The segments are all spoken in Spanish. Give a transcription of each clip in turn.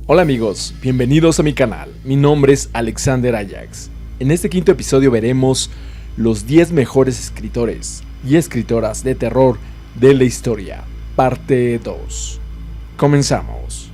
Hola amigos, bienvenidos a mi canal. Mi nombre es Alexander Ajax. En este quinto episodio veremos los 10 mejores escritores y escritoras de terror de la historia, parte 2. Comenzamos.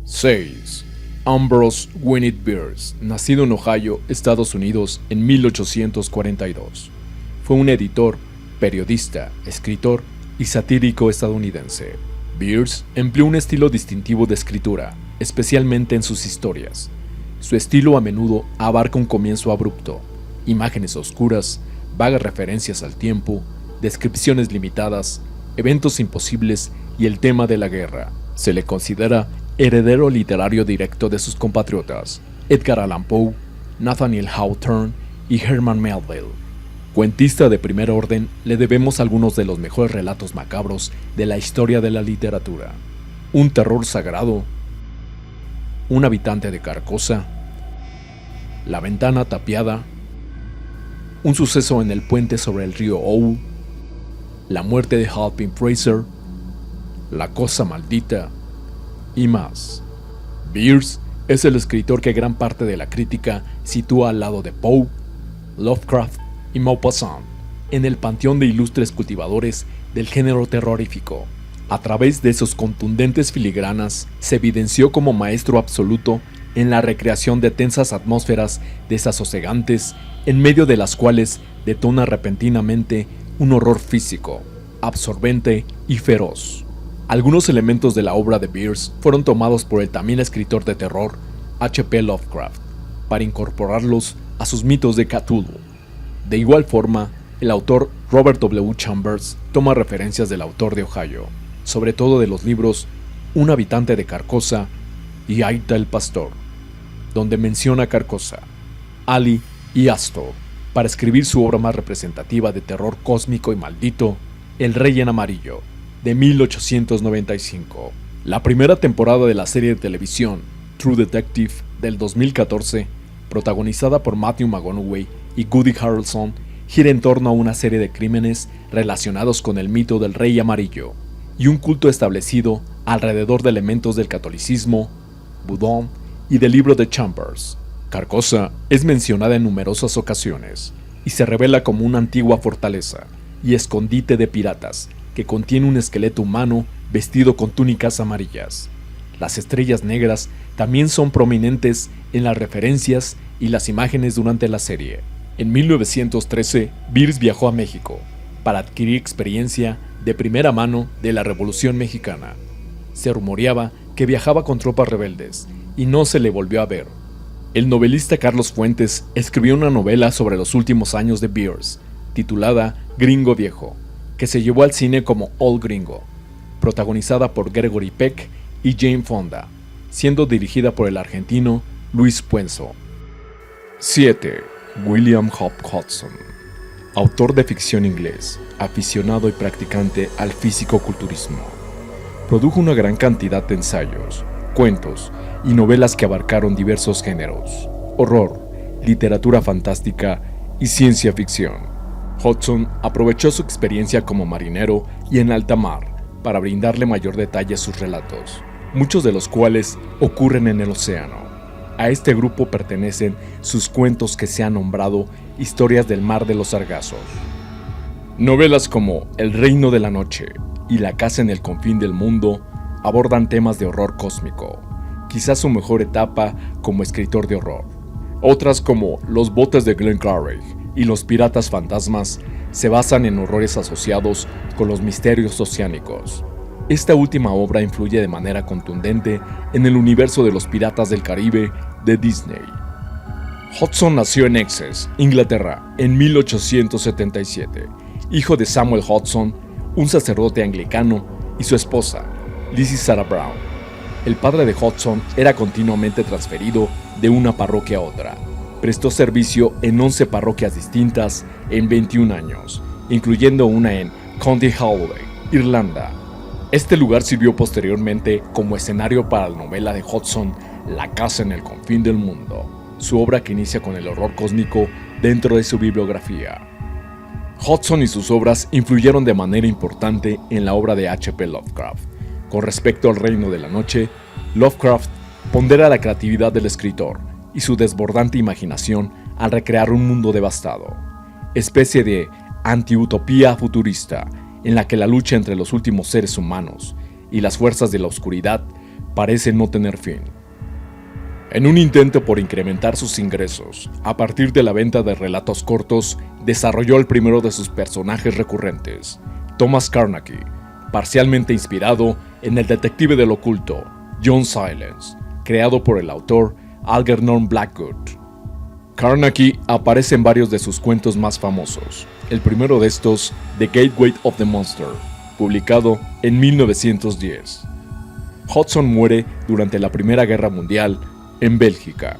6. Ambrose Bierce Bierce, nacido en Ohio, Estados Unidos, en 1842. Fue un editor, periodista, escritor y satírico estadounidense. Bierce empleó un estilo distintivo de escritura, especialmente en sus historias. Su estilo a menudo abarca un comienzo abrupto, imágenes oscuras, vagas referencias al tiempo, descripciones limitadas, eventos imposibles y el tema de la guerra. Se le considera heredero literario directo de sus compatriotas Edgar Allan Poe, Nathaniel Hawthorne y Herman Melville. Cuentista de primer orden, le debemos algunos de los mejores relatos macabros de la historia de la literatura. Un terror sagrado, Un habitante de Carcosa, La ventana tapiada, Un suceso en el puente sobre el río Owl, La muerte de Halpin Fraser, La cosa maldita y más. Bierce es el escritor que gran parte de la crítica sitúa al lado de Poe, Lovecraft y Maupassant en el panteón de ilustres cultivadores del género terrorífico. A través de sus contundentes filigranas se evidenció como maestro absoluto en la recreación de tensas atmósferas desasosegantes en medio de las cuales detona repentinamente un horror físico, absorbente y feroz. Algunos elementos de la obra de Bierce fueron tomados por el también escritor de terror H.P. Lovecraft para incorporarlos a sus mitos de Cthulhu. De igual forma, el autor Robert W. Chambers toma referencias del autor de Ohio, sobre todo de los libros Un habitante de Carcosa y Aita el pastor, donde menciona Carcosa, Ali y Astor, para escribir su obra más representativa de terror cósmico y maldito, El Rey en Amarillo, de 1895. La primera temporada de la serie de televisión True Detective del 2014, protagonizada por Matthew McConaughey y Woody Harrelson, gira en torno a una serie de crímenes relacionados con el mito del Rey Amarillo y un culto establecido alrededor de elementos del catolicismo, vudú y del libro de Chambers. Carcosa es mencionada en numerosas ocasiones y se revela como una antigua fortaleza y escondite de piratas que contiene un esqueleto humano vestido con túnicas amarillas. Las estrellas negras también son prominentes en las referencias y las imágenes durante la serie. En 1913, Bierce viajó a México para adquirir experiencia de primera mano de la Revolución Mexicana. Se rumoreaba que viajaba con tropas rebeldes y no se le volvió a ver. El novelista Carlos Fuentes escribió una novela sobre los últimos años de Bierce, titulada Gringo Viejo, que se llevó al cine como Old Gringo, protagonizada por Gregory Peck y Jane Fonda, siendo dirigida por el argentino Luis Puenzo. 7. William Hope Hodgson, autor de ficción inglés, aficionado y practicante al físico-culturismo. Produjo una gran cantidad de ensayos, cuentos y novelas que abarcaron diversos géneros: horror, literatura fantástica y ciencia ficción. Hodgson aprovechó su experiencia como marinero y en alta mar para brindarle mayor detalle a sus relatos, muchos de los cuales ocurren en el océano. A este grupo pertenecen sus cuentos que se han nombrado Historias del Mar de los Sargazos. Novelas como El Reino de la Noche y La Casa en el Confín del Mundo abordan temas de horror cósmico, quizás su mejor etapa como escritor de horror. Otras como Los botes de Glengarry y Los piratas fantasmas se basan en horrores asociados con los misterios oceánicos. Esta última obra influye de manera contundente en el universo de los piratas del Caribe de Disney. Hodgson nació en Essex, Inglaterra, en 1877, hijo de Samuel Hodgson, un sacerdote anglicano, y su esposa, Lizzie Sarah Brown. El padre de Hodgson era continuamente transferido de una parroquia a otra. Prestó servicio en 11 parroquias distintas en 21 años, incluyendo una en County Galway, Irlanda. Este lugar sirvió posteriormente como escenario para la novela de Hodgson, La Casa en el Confín del Mundo, su obra que inicia con el horror cósmico dentro de su bibliografía. Hodgson y sus obras influyeron de manera importante en la obra de H.P. Lovecraft, Con respecto al Reino de la Noche, Lovecraft pondera la creatividad del escritor y su desbordante imaginación al recrear un mundo devastado, especie de antiutopía futurista en la que la lucha entre los últimos seres humanos y las fuerzas de la oscuridad parece no tener fin. En un intento por incrementar sus ingresos, a partir de la venta de relatos cortos, desarrolló el primero de sus personajes recurrentes, Thomas Carnaby, parcialmente inspirado en el detective del oculto, John Silence, creado por el autor Algernon Blackwood. Carnaby aparece en varios de sus cuentos más famosos, el primero de estos, The Gateway of the Monster, publicado en 1910. Hudson muere durante la Primera Guerra Mundial en Bélgica.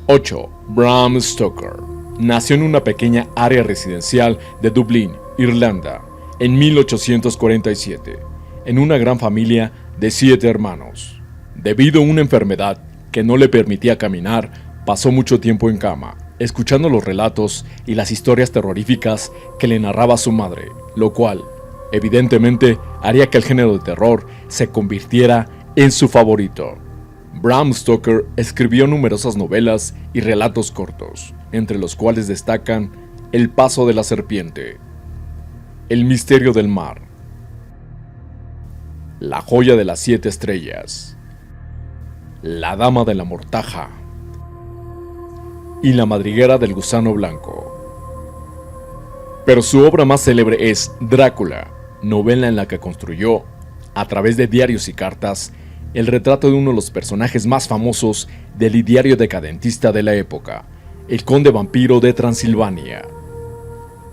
8. Bram Stoker nació en una pequeña área residencial de Dublín, Irlanda, en 1847, en una gran familia de 7 hermanos. Debido a una enfermedad que no le permitía caminar, pasó mucho tiempo en cama, escuchando los relatos y las historias terroríficas que le narraba su madre, lo cual, evidentemente, haría que el género de terror se convirtiera en su favorito. Bram Stoker escribió numerosas novelas y relatos cortos, entre los cuales destacan El paso de la serpiente, El misterio del mar, La joya de las 7 estrellas, La dama de la mortaja y La madriguera del gusano blanco. Pero su obra más célebre es Drácula, novela en la que construyó, a través de diarios y cartas, el retrato de uno de los personajes más famosos del ideario decadentista de la época, el conde vampiro de Transilvania.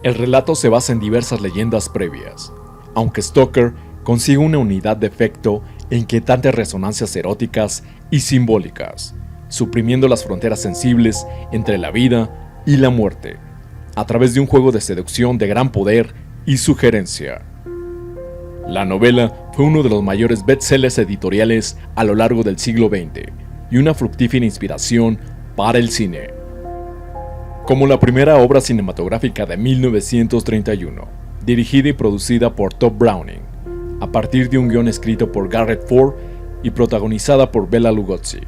El relato se basa en diversas leyendas previas, aunque Stoker consigue una unidad de efecto e inquietantes resonancias eróticas y simbólicas, suprimiendo las fronteras sensibles entre la vida y la muerte, a través de un juego de seducción de gran poder y sugerencia. La novela fue uno de los mayores bestsellers editoriales a lo largo del siglo XX y una fructífera inspiración para el cine. Como la primera obra cinematográfica de 1931, dirigida y producida por Tod Browning, a partir de un guion escrito por Garrett Ford y protagonizada por Bela Lugosi.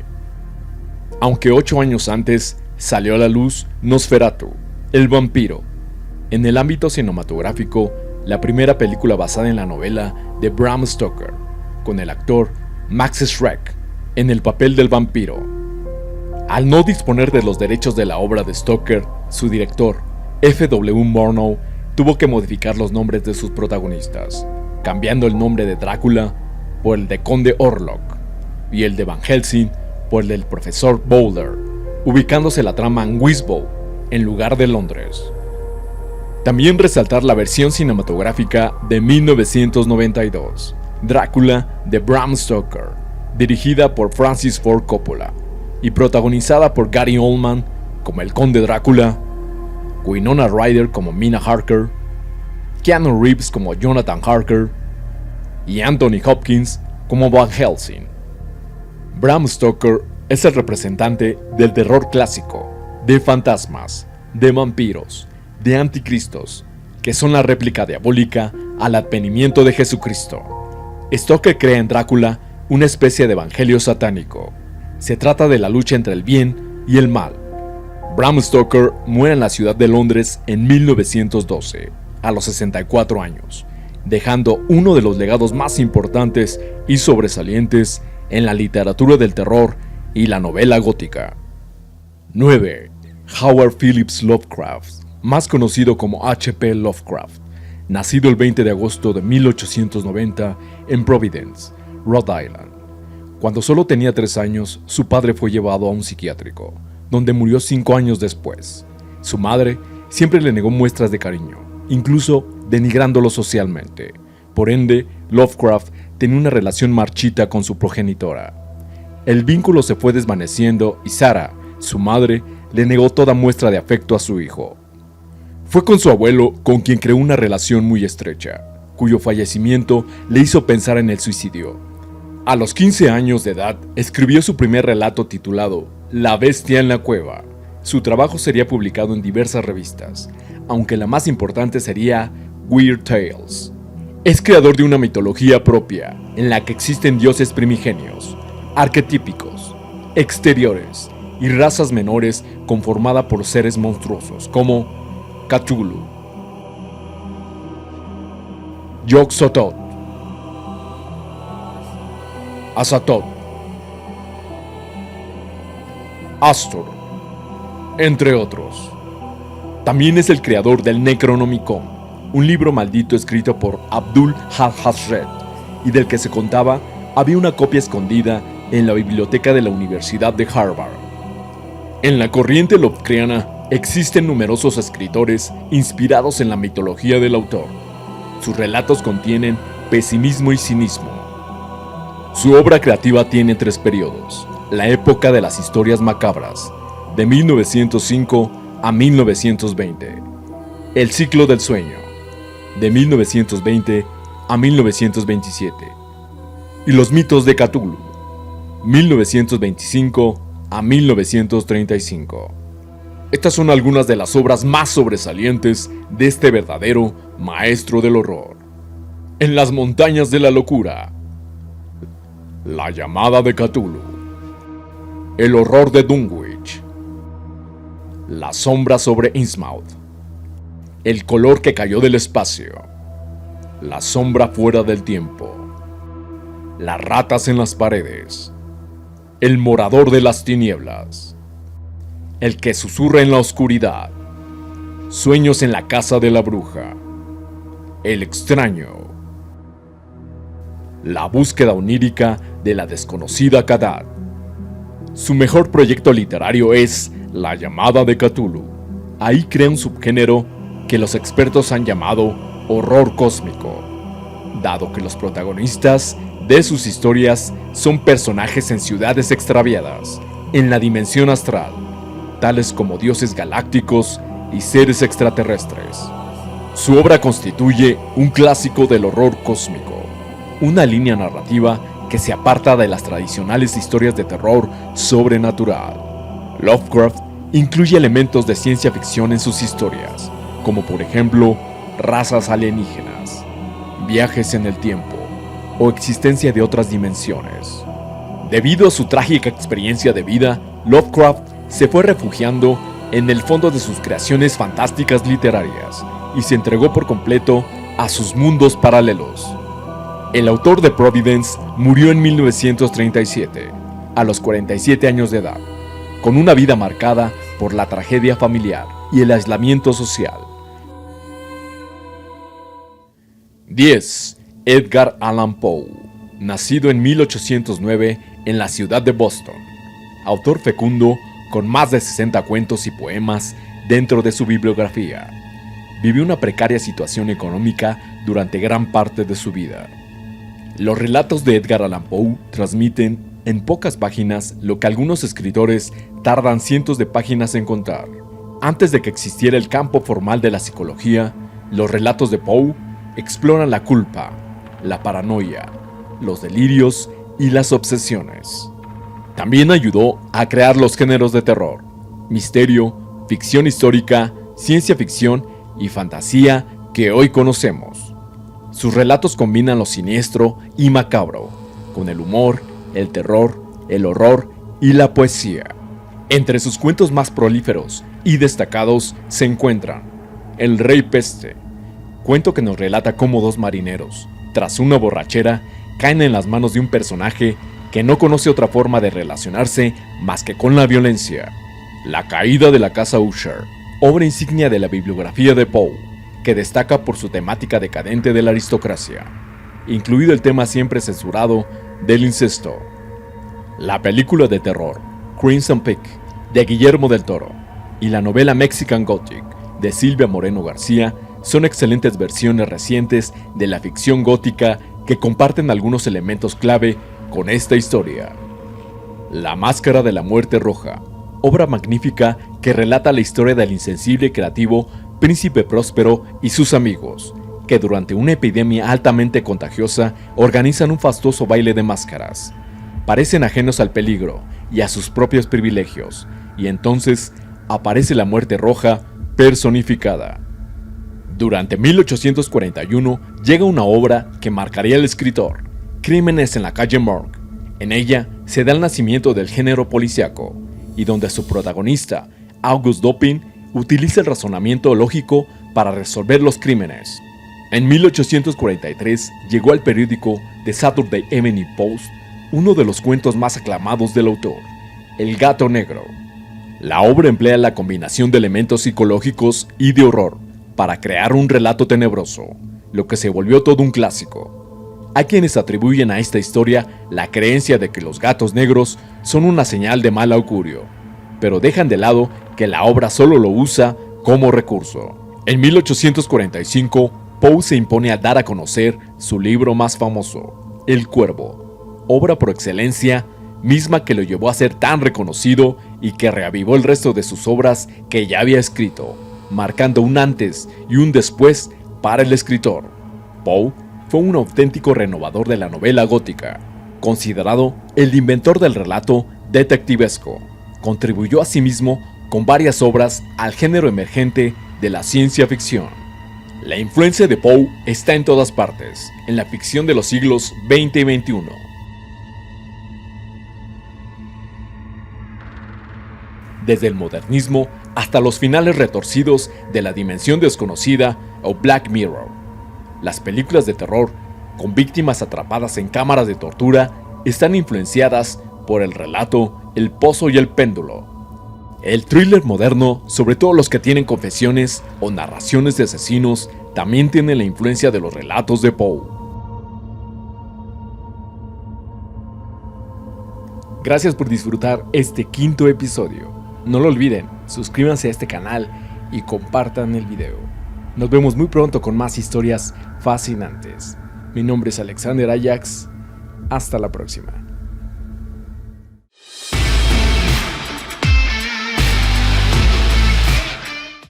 Aunque 8 años antes salió a la luz Nosferatu, el vampiro, en el ámbito cinematográfico, la primera película basada en la novela de Bram Stoker, con el actor Max Schreck en el papel del vampiro. Al no disponer de los derechos de la obra de Stoker, su director, F.W. Murnau, tuvo que modificar los nombres de sus protagonistas, cambiando el nombre de Drácula por el de Conde Orlok y el de Van Helsing por el del Profesor Boulder, ubicándose la trama en Wisbech en lugar de Londres. También resaltar la versión cinematográfica de 1992, Drácula de Bram Stoker, dirigida por Francis Ford Coppola y protagonizada por Gary Oldman como el Conde Drácula, Winona Ryder como Mina Harker, Keanu Reeves como Jonathan Harker y Anthony Hopkins como Van Helsing. Bram Stoker es el representante del terror clásico, de fantasmas, de vampiros, de anticristos, que son la réplica diabólica al advenimiento de Jesucristo. Stoker crea en Drácula una especie de evangelio satánico. Se trata de la lucha entre el bien y el mal. Bram Stoker muere en la ciudad de Londres en 1912, a los 64 años, dejando uno de los legados más importantes y sobresalientes en la literatura del terror y la novela gótica. 9. Howard Phillips Lovecraft, más conocido como H.P. Lovecraft, nacido el 20 de agosto de 1890 en Providence, Rhode Island. Cuando solo tenía 3 años, su padre fue llevado a un psiquiátrico, donde murió 5 años después. Su madre siempre le negó muestras de cariño, incluso denigrándolo socialmente. Por ende, Lovecraft tenía una relación marchita con su progenitora. El vínculo se fue desvaneciendo y Sarah, su madre, le negó toda muestra de afecto a su hijo. Fue con su abuelo con quien creó una relación muy estrecha, cuyo fallecimiento le hizo pensar en el suicidio. A los 15 años de edad, escribió su primer relato titulado La bestia en la cueva. Su trabajo sería publicado en diversas revistas, aunque la más importante sería Weird Tales. Es creador de una mitología propia, en la que existen dioses primigenios, arquetípicos, exteriores y razas menores conformada por seres monstruosos como Cthulhu, Yog-Sothoth, Azathoth, Astor, entre otros. También es el creador del Necronomicon, un libro maldito escrito por Abdul al-Hazred y del que se contaba había una copia escondida en la biblioteca de la Universidad de Harvard. En la corriente Lovecraftiana existen numerosos escritores inspirados en la mitología del autor. Sus relatos contienen pesimismo y cinismo. Su obra creativa tiene 3 periodos: la época de las historias macabras, de 1905 a 1920, el ciclo del sueño, de 1920 a 1927, y los mitos de Cthulhu, 1925 a 1935. Estas son algunas de las obras más sobresalientes de este verdadero maestro del horror. En las montañas de la locura, La llamada de Cthulhu, El horror de Dunwich, La sombra sobre Innsmouth, El color que cayó del espacio, La sombra fuera del tiempo, Las ratas en las paredes, El morador de las tinieblas, El que susurra en la oscuridad, Sueños en la casa de la bruja, El extraño, La búsqueda onírica de la desconocida Kadat. Su mejor proyecto literario es La llamada de Cthulhu. Ahí crea un subgénero que los expertos han llamado horror cósmico, dado que los protagonistas de sus historias son personajes en ciudades extraviadas, en la dimensión astral, tales como dioses galácticos y seres extraterrestres. Su obra constituye un clásico del horror cósmico, una línea narrativa que se aparta de las tradicionales historias de terror sobrenatural. Lovecraft incluye elementos de ciencia ficción en sus historias, como por ejemplo razas alienígenas, viajes en el tiempo o existencia de otras dimensiones. Debido a su trágica experiencia de vida, Lovecraft se fue refugiando en el fondo de sus creaciones fantásticas literarias y se entregó por completo a sus mundos paralelos. El autor de Providence murió en 1937, a los 47 años de edad, con una vida marcada por la tragedia familiar y el aislamiento social. 10. Edgar Allan Poe, nacido en 1809 en la ciudad de Boston. Autor fecundo con más de 60 cuentos y poemas dentro de su bibliografía. Vivió una precaria situación económica durante gran parte de su vida. Los relatos de Edgar Allan Poe transmiten en pocas páginas lo que algunos escritores tardan cientos de páginas en contar. Antes de que existiera el campo formal de la psicología, los relatos de Poe exploran la culpa, la paranoia, los delirios y las obsesiones. También ayudó a crear los géneros de terror, misterio, ficción histórica, ciencia ficción y fantasía que hoy conocemos. Sus relatos combinan lo siniestro y macabro, con el humor, el terror, el horror y la poesía. Entre sus cuentos más prolíferos y destacados se encuentran El Rey Peste, cuento que nos relata cómo 2 marineros, tras una borrachera, caen en las manos de un personaje que no conoce otra forma de relacionarse más que con la violencia. La caída de la casa Usher, obra insignia de la bibliografía de Poe, que destaca por su temática decadente de la aristocracia, incluido el tema siempre censurado del incesto. La película de terror Crimson Peak, de Guillermo del Toro, y la novela Mexican Gothic, de Silvia Moreno García, son excelentes versiones recientes de la ficción gótica que comparten algunos elementos clave con esta historia. La Máscara de la Muerte Roja, obra magnífica que relata la historia del insensible y creativo Príncipe Próspero y sus amigos, que durante una epidemia altamente contagiosa organizan un fastuoso baile de máscaras. Parecen ajenos al peligro y a sus propios privilegios, y entonces aparece la Muerte Roja personificada. Durante 1841 llega una obra que marcaría al escritor, Crímenes en la calle Morgue. En ella se da el nacimiento del género policíaco, y donde su protagonista, August Dupin, utiliza el razonamiento lógico para resolver los crímenes. En 1843 llegó al periódico The Saturday Evening Post uno de los cuentos más aclamados del autor, El gato negro. La obra emplea la combinación de elementos psicológicos y de horror para crear un relato tenebroso, lo que se volvió todo un clásico. Hay quienes atribuyen a esta historia la creencia de que los gatos negros son una señal de mal augurio, pero dejan de lado que la obra solo lo usa como recurso. En 1845, Poe se impone a dar a conocer su libro más famoso, El Cuervo, obra por excelencia, misma que lo llevó a ser tan reconocido y que reavivó el resto de sus obras que ya había escrito, marcando un antes y un después para el escritor. Poe fue un auténtico renovador de la novela gótica, considerado el inventor del relato detectivesco. Contribuyó asimismo con varias obras al género emergente de la ciencia ficción. La influencia de Poe está en todas partes, en la ficción de los siglos XX y XXI. Desde el modernismo hasta los finales retorcidos de La Dimensión Desconocida o Black Mirror. Las películas de terror, con víctimas atrapadas en cámaras de tortura, están influenciadas por el relato El Pozo y el Péndulo. El thriller moderno, sobre todo los que tienen confesiones o narraciones de asesinos, también tiene la influencia de los relatos de Poe. Gracias por disfrutar este quinto episodio. No lo olviden, suscríbanse a este canal y compartan el video. Nos vemos muy pronto con más historias fascinantes. Mi nombre es Alexander Ajax. Hasta la próxima.